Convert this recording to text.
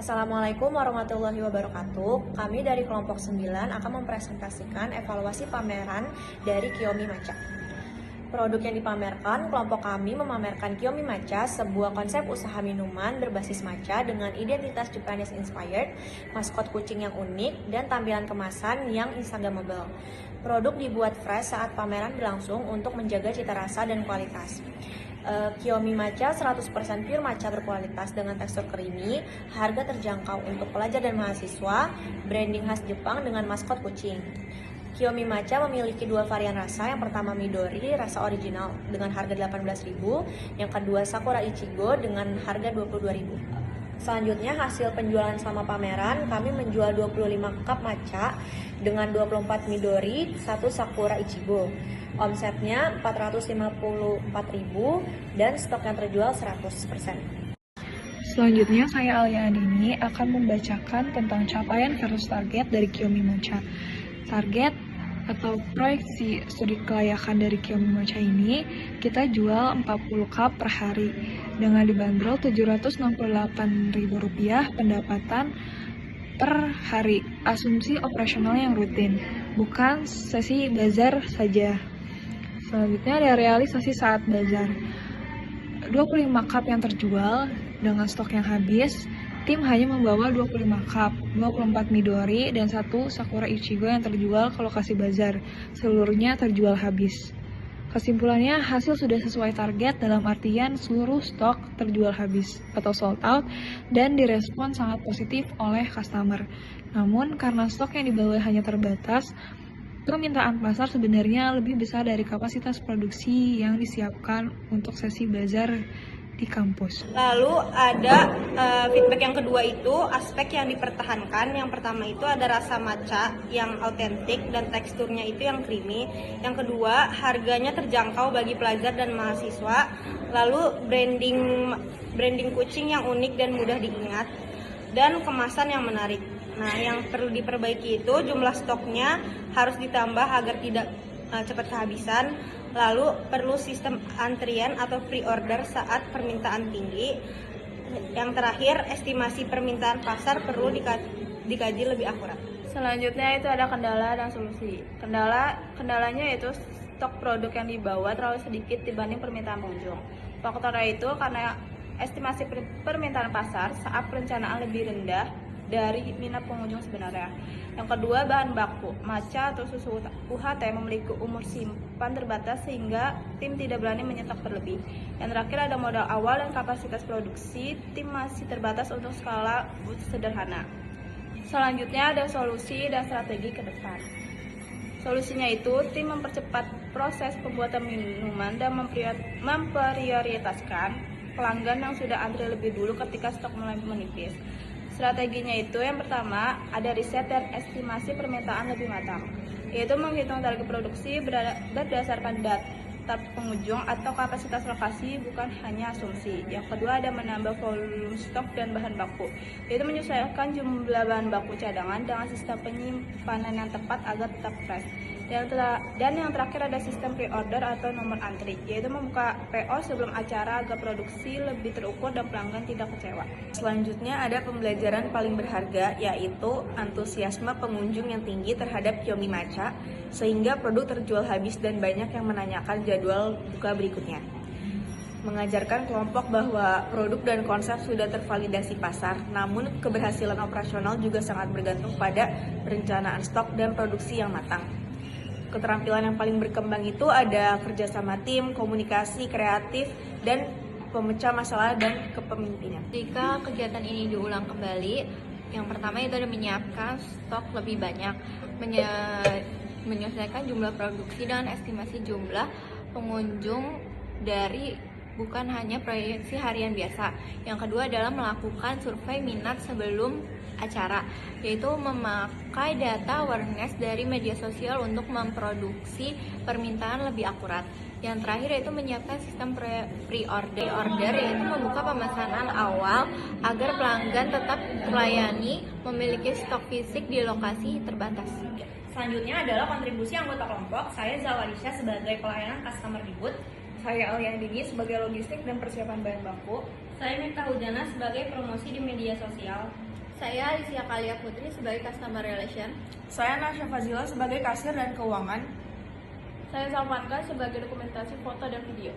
Assalamualaikum warahmatullahi wabarakatuh. Kami dari kelompok 9 akan mempresentasikan evaluasi pameran dari Kiyomi Matcha. Produk yang dipamerkan, kelompok kami memamerkan Kiyomi Matcha, sebuah konsep usaha minuman berbasis matcha dengan identitas Japanese inspired, maskot kucing yang unik, dan tampilan kemasan yang instagramable. Produk dibuat fresh saat pameran berlangsung untuk menjaga cita rasa dan kualitas. Kiyomi Matcha 100% pure matcha berkualitas dengan tekstur creamy, harga terjangkau untuk pelajar dan mahasiswa, branding khas Jepang dengan maskot kucing. Kiyomi Matcha memiliki dua varian rasa, yang pertama Midori, rasa original dengan harga 18.000, yang kedua Sakura Ichigo dengan harga 22.000. Selanjutnya, hasil penjualan selama pameran, kami menjual 25 cup matcha dengan 24 Midori, 1 Sakura Ichigo. Omsetnya 454.000 dan stok yang terjual 100%. Selanjutnya, saya Alia Andini akan membacakan tentang capaian versus target dari Kiyomi Matcha. Target atau proyeksi studi kelayakan dari Kiyomi Matcha ini, kita jual 40 cup per hari dengan dibanderol Rp768.000 pendapatan per hari. Asumsi operasional yang rutin, bukan sesi bazar saja. Selanjutnya ada realisasi saat bazar. 25 cup yang terjual dengan stok yang habis. Tim hanya membawa 25 cup, 24 Midori, dan 1 Sakura Ichigo yang terjual ke lokasi bazar. Seluruhnya terjual habis. Kesimpulannya, hasil sudah sesuai target dalam artian seluruh stok terjual habis atau sold out dan direspon sangat positif oleh customer. Namun, karena stok yang dibawa hanya terbatas, permintaan pasar sebenarnya lebih besar dari kapasitas produksi yang disiapkan untuk sesi bazar di kampus. Lalu ada feedback yang kedua, itu aspek yang dipertahankan. Yang pertama itu ada rasa matcha yang autentik dan teksturnya itu yang creamy. Yang kedua, harganya terjangkau bagi pelajar dan mahasiswa. Lalu branding kucing yang unik dan mudah diingat, dan kemasan yang menarik. Nah, yang perlu diperbaiki itu jumlah stoknya harus ditambah agar tidak cepat kehabisan. Lalu perlu sistem antrian atau pre-order saat permintaan tinggi. Yang terakhir, estimasi permintaan pasar perlu dikaji lebih akurat. Selanjutnya itu ada kendala dan solusi. Kendalanya yaitu stok produk yang dibawa terlalu sedikit dibanding permintaan pengunjung. Faktornya itu karena estimasi permintaan pasar saat perencanaan lebih rendah dari minat pengunjung sebenarnya. Yang kedua, bahan baku. Matcha atau susu UHT memiliki umur simpan terbatas sehingga tim tidak berani menyetok berlebih. Yang terakhir ada modal awal dan kapasitas produksi. Tim masih terbatas untuk skala sederhana. Selanjutnya ada solusi dan strategi ke depan. Solusinya itu tim mempercepat proses pembuatan minuman dan memprioritaskan pelanggan yang sudah antri lebih dulu ketika stok mulai menipis. Strateginya itu yang pertama, ada riset dan estimasi permintaan lebih matang, yaitu menghitung target produksi berdasarkan data pengunjung atau kapasitas lokasi, bukan hanya asumsi. Yang kedua ada menambah volume stok dan bahan baku, yaitu menyesuaikan jumlah bahan baku cadangan dengan sistem penyimpanan yang tepat agar tetap fresh. Dan yang terakhir ada sistem pre-order atau nomor antri, yaitu membuka PO sebelum acara agar produksi lebih terukur dan pelanggan tidak kecewa. Selanjutnya ada pembelajaran paling berharga, yaitu antusiasme pengunjung yang tinggi terhadap Kiyomi Matcha, sehingga produk terjual habis dan banyak yang menanyakan jadwal buka berikutnya. Mengajarkan kelompok bahwa produk dan konsep sudah tervalidasi pasar, namun keberhasilan operasional juga sangat bergantung pada perencanaan stok dan produksi yang matang. Keterampilan yang paling berkembang itu ada kerjasama tim, komunikasi, kreatif, dan pemecah masalah dan kepemimpinan. Jika kegiatan ini diulang kembali, yang pertama itu ada menyiapkan stok lebih banyak, menyelesaikan jumlah produksi dan estimasi jumlah pengunjung dari bukan hanya proyeksi harian biasa. Yang kedua adalah melakukan survei minat sebelum acara, yaitu memakai data awareness dari media sosial untuk memproduksi permintaan lebih akurat. Yang terakhir yaitu menyiapkan sistem pre-order, yaitu membuka pemesanan awal agar pelanggan tetap terlayani, memiliki stok fisik di lokasi terbatas. Selanjutnya adalah kontribusi anggota kelompok. Saya Zawalisha sebagai pelayanan customer ribut. Saya Alia Andini sebagai logistik dan persiapan bahan baku. Saya Miftah Hujana sebagai promosi di media sosial. Saya Alicia Kalia Putri sebagai Customer Relation. Saya Nasya Fazila sebagai kasir dan keuangan. Saya Salmanka sebagai dokumentasi foto dan video.